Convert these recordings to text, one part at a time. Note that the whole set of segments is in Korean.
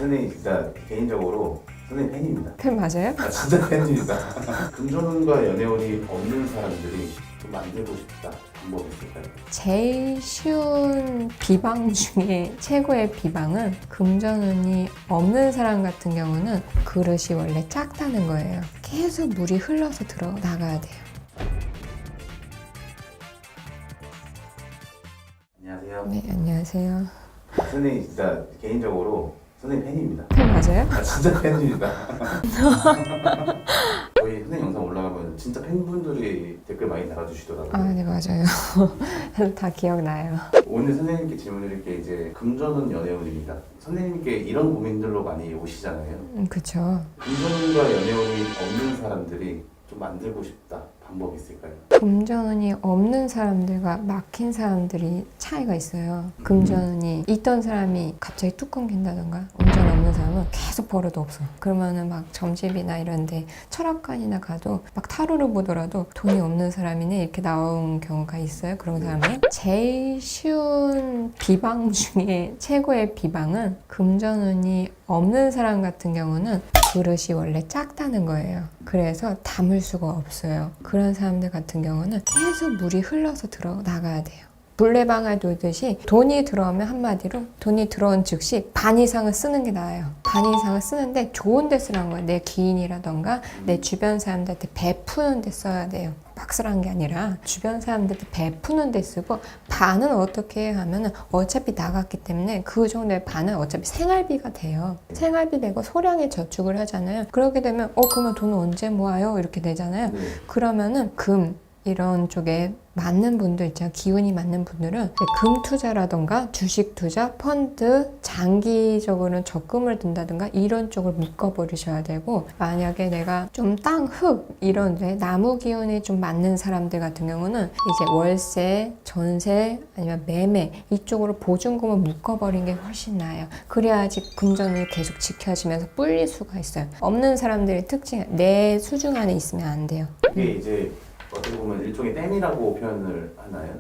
선생님 진짜 개인적으로 선생님 팬입니다. 팬 맞아요? 진짜 팬입니다. 금전운과 연애운이 없는 사람들이 좀 만들고 싶다 방법이 있을까요? 제일 쉬운 비방 중에 최고의 비방은 금전운이 없는 사람 같은 경우는 그릇이 원래 작다는 거예요. 계속 물이 흘러서 들어 나가야 돼요. 안녕하세요. 네, 안녕하세요. 선생님 진짜 개인적으로 선생님 팬입니다. 팬 맞아요? 진짜 팬입니다. 저희 선생님 영상 올라가면 진짜 팬분들이 댓글 많이 달아주시더라고요. 아, 네, 맞아요. 다 기억나요. 오늘 선생님께 질문드릴 게 이제 금전운 연애운입니다. 선생님께 이런 고민들로 많이 오시잖아요. 그쵸. 금전운과 연애운이 없는 사람들이 좀 만들고 싶다 방법이 있을까요? 금전운이 없는 사람들과 막힌 사람들이 차이가 있어요. 금전운이 있던 사람이 갑자기 뚜껑 낀다던가, 금전 없는 사람은 계속 벌어도 없어. 그러면은 막 점집이나 이런데 철학관이나 가도 막 타로를 보더라도 돈이 없는 사람이네 이렇게 나온 경우가 있어요. 그런 사람은 제일 쉬운 비방 중에 최고의 비방은 금전운이 없는 사람 같은 경우는 그릇이 원래 작다는 거예요. 그래서 담을 수가 없어요. 그런 사람들 같은 경우는 계속 물이 흘러서 들어 나가야 돼요. 물레방아 돌듯이 돈이 들어오면 한마디로 돈이 들어온 즉시 반 이상을 쓰는 게 나아요. 반 이상을 쓰는데 좋은 데 쓰라는 거예요. 내 기인이라던가 내 주변 사람들한테 베푸는 데 써야 돼요. 막 쓰라는 게 아니라 주변 사람들한테 베푸는 데 쓰고, 반은 어떻게 해야 하면은 어차피 나갔기 때문에 그 정도의 반은 어차피 생활비가 돼요. 생활비 내고 소량의 저축을 하잖아요. 그렇게 되면 그러면 돈은 언제 모아요? 이렇게 되잖아요. 그러면은 이런 쪽에 맞는 분들 있잖아요. 기운이 맞는 분들은 금 투자라던가 주식 투자, 펀드, 장기적으로는 적금을 든다든가 이런 쪽을 묶어버리셔야 되고, 만약에 내가 좀 땅, 흙 이런 데 나무 기운이 좀 맞는 사람들 같은 경우는 이제 월세, 전세 아니면 매매 이쪽으로 보증금을 묶어버린 게 훨씬 나아요. 그래야지 금전이 계속 지켜지면서 불릴 수가 있어요. 없는 사람들의 특징, 내 수중 안에 있으면 안 돼요. 이게 이제 어떻게 보면 일종의 댐이라고 표현을 하나요?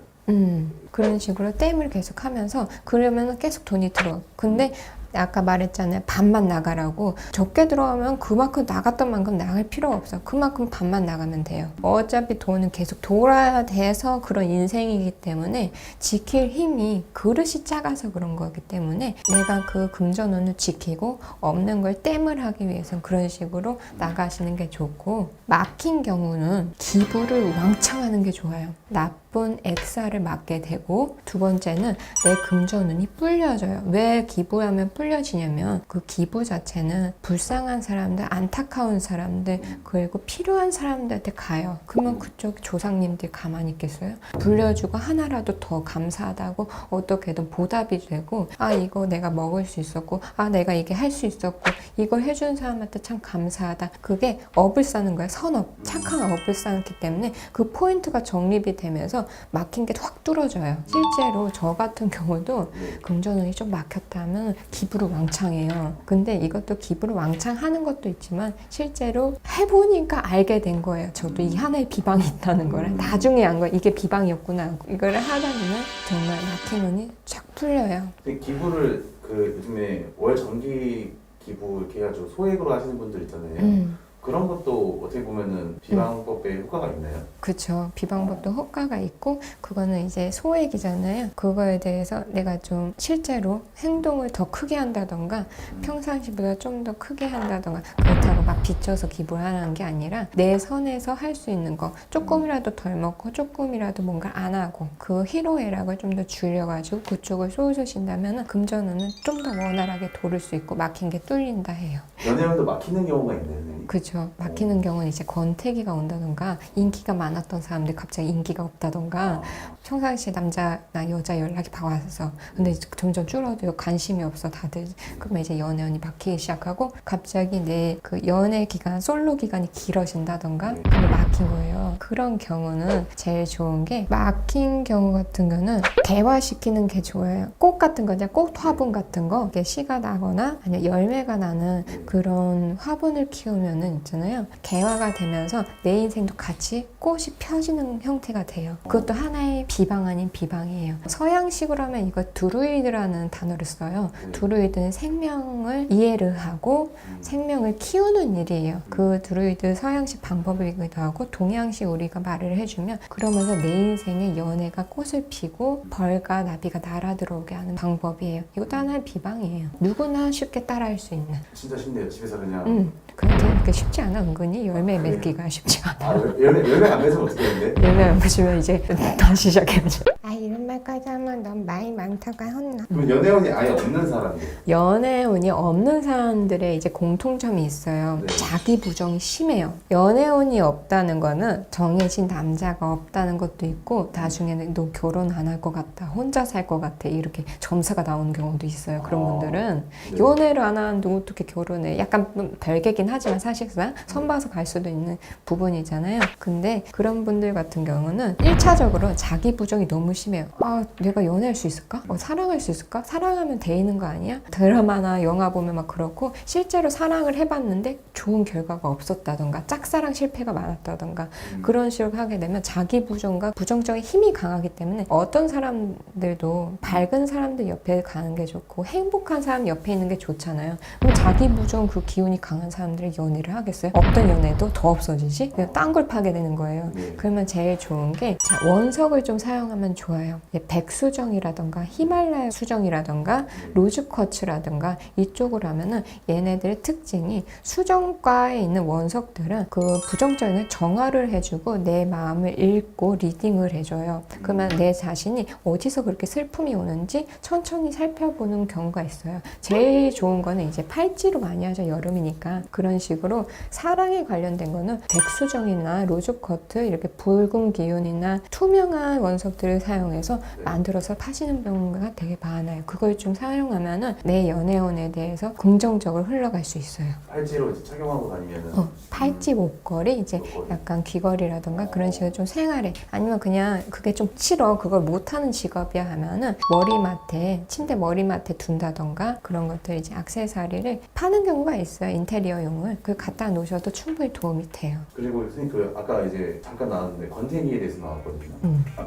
그런 식으로 댐을 계속 하면서 그러면 계속 돈이 들어. 근데 아까 말했잖아요. 반만 나가라고. 적게 들어오면 그만큼 나갔던 만큼 나갈 필요가 없어. 그만큼 반만 나가면 돼요. 어차피 돈은 계속 돌아야 돼서 그런 인생이기 때문에 지킬 힘이 그릇이 작아서 그런 거기 때문에 내가 그 금전운을 지키고 없는 걸 댐을 하기 위해서는 그런 식으로 나가시는 게 좋고, 막힌 경우는 기부를 왕창 하는 게 좋아요. 나쁜 액사를 맞게 되고, 두 번째는 내 금전운이 불려져요. 왜 기부하면 불려지냐면 그 기부 자체는 불쌍한 사람들, 안타까운 사람들, 그리고 필요한 사람들한테 가요. 그러면 그쪽 조상님들이 가만히 있겠어요? 불려주고 하나라도 더 감사하다고 어떻게든 보답이 되고, 이거 내가 먹을 수 있었고, 내가 이게 할 수 있었고, 이걸 해준 사람한테 참 감사하다. 그게 업을 쌓는 거예요. 선업, 착한 업을 쌓기 때문에 그 포인트가 정립이 되면서 막힌 게 확 뚫어져요. 실제로 저 같은 경우도 금전운이 좀 막혔다 하면 기부를 왕창 해요. 근데 이것도 기부를 왕창 하는 것도 있지만 실제로 해보니까 알게 된 거예요. 저도 이 하나의 비방이 있다는 거를 나중에 안 거예요. 이게 비방이었구나. 이거를 하다 보면 정말 막힌 운이 쫙 풀려요. 기부를 요즘에 월 정기 기부 이렇게 해가지고 소액으로 하시는 분들 있잖아요. 그런 것도 어떻게 보면은 비방법에 효과가 있나요? 그쵸. 비방법도 효과가 있고, 그거는 이제 소액이잖아요. 그거에 대해서 내가 좀 실제로 행동을 더 크게 한다던가 평상시보다 좀 더 크게 한다던가, 그렇다고 막 빚져서 기부를 하는 게 아니라 내 선에서 할 수 있는 거 조금이라도 덜 먹고 조금이라도 뭔가 안 하고 그 희로애락을 좀 더 줄여가지고 그쪽을 쏘주신다면 금전운은 좀 더 원활하게 돌을 수 있고 막힌 게 뚫린다 해요. 연애운도 막히는 경우가 있나요, 선생님? 그죠. 막히는 경우는 이제 권태기가 온다던가, 인기가 많았던 사람들이 갑자기 인기가 없다던가, 평상시에 남자나 여자 연락이 와서 근데 점점 줄어들고 관심이 없어 다들. 그러면 이제 연애운이 막히기 시작하고, 갑자기 내 그 연애 기간, 솔로 기간이 길어진다던가, 그럼 막힌 거예요. 그런 경우는 제일 좋은 게, 막힌 경우 같은 경우는 대화시키는 게 좋아요. 꽃 같은 거, 꽃 화분 같은 거, 이게 씨가 나거나 아니면 열매가 나는 그런 화분을 키우면은 있잖아요. 개화가 되면서 내 인생도 같이 꽃이 펴지는 형태가 돼요. 그것도 하나의 비방 아닌 비방이에요. 서양식으로 하면 이거 드루이드라는 단어를 써요. 드루이드는 생명을 이해를 하고 생명을 키우는 일이에요. 그 드루이드 서양식 방법이기도 하고 동양식 우리가 말을 해주면 그러면서 내 인생에 연애가 꽃을 피고 벌과 나비가 날아 들어오게 하는 방법이에요. 이것도 하나의 비방이에요. 누구나 쉽게 따라할 수 있는. 진짜 쉽네요. 집에서 그냥. 그런데 그게 쉽지 않아. 은근히 열매 맺기가 쉽지 않아. 열매 안 맺으면 어떻게 되는데? 열매 안 맺으면 이제 다시 시작해야죠. 아 이런 말까지 하면 넌 말이 많다가 혼나. 그럼 연애운이 아예 없는 사람이에요? 연애운이 없는 사람들의 이제 공통점이 있어요. 네. 자기 부정이 심해요. 연애운이 없다는 거는 정해진 남자가 없다는 것도 있고 나중에는 너 결혼 안 할 것 같다, 혼자 살 것 같아 이렇게 점사가 나오는 경우도 있어요. 그런 분들은 네. 연애를 안 하는데 어떻게 결혼해? 약간 별개긴 하지만 사실상 선봐서 갈 수도 있는 부분이잖아요. 근데 그런 분들 같은 경우는 1차적으로 자기 부정이 너무 심해요. 아 내가 연애할 수 있을까? 사랑할 수 있을까? 사랑하면 돼 있는 거 아니야? 드라마나 영화 보면 막 그렇고 실제로 사랑을 해봤는데 좋은 결과가 없었다던가 짝사랑 실패가 많았다던가 그런 식으로 하게 되면 자기 부정과 부정적인 힘이 강하기 때문에 어떤 사람들도 밝은 사람들 옆에 가는 게 좋고 행복한 사람 옆에 있는 게 좋잖아요. 그럼 자기 부정 그 기운이 강한 사람들이 연애를 하겠어요? 없던 연애도 더 없어지지? 그냥 딴 걸 파게 되는 거예요. 네. 그러면 제일 좋은 게 자, 원석을 좀 사용하면 좋아요. 백수정이라던가 히말라야 수정이라던가 로즈쿼츠라던가 이쪽으로 하면은 얘네들의 특징이 수정과에 있는 원석들은 그 부정적인 정화를 해주고 내 마음을 읽고 리딩을 해줘요. 그러면 내 자신이 어디서 그렇게 슬픔이 오는지 천천히 살펴보는 경우가 있어요. 제일 좋은 거는 이제 팔찌로 많이 하죠. 여름이니까. 그런 식으로 사랑에 관련된 거는 백수정이나 로즈쿼트 이렇게 붉은 기운이나 투명한 원석들을 사용해서 만들어서 파시는 경우가 되게 많아요. 그걸 좀 사용하면은 내 연애운에 대해서 긍정적으로 흘러갈 수 있어요. 팔찌로 이제 착용하고 다니면은 팔찌 목걸이 이제 목걸이. 약간 귀걸이라던가 그런 식으로 좀 생활해. 아니면 그냥 그게 좀 싫어. 그걸 못하는 직업이야 하면은 머리맡에 침대 머리맡에 둔다던가 그런 것들 이제 액세서리를 파는 경우가 있어요. 인테리어용을. 그걸 갖다 놓으셔도 충분히 도움이 돼요. 그리고 선생님 그 아까 이제 잠깐 나왔는데 권태기에 대해서 나왔거든요.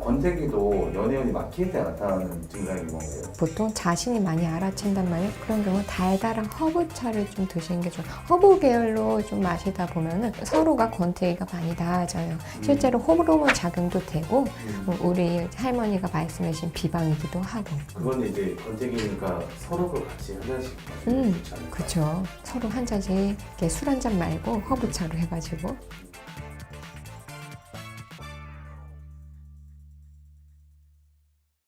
권태기도 연애운이 막힐 때 나타나는 증상인 건가요? 보통 자신이 많이 알아챈단 말이에요. 그런 경우 달달한 허브차를 좀 드시는 게 좋아요. 허브 계열로 좀 마시다 보면은 서로가 권태기가 많이 나아져요. 실제로 호르몬 작용도 되고 우리 할머니가 말씀하신 비방이기도 하고. 그건 이제 권태기니까 서로 그걸 같이 한 잔씩 마시면 좋지 않을까? 그렇죠. 서로 한 잔씩 술 한 잔 말고 허브차로 해가지고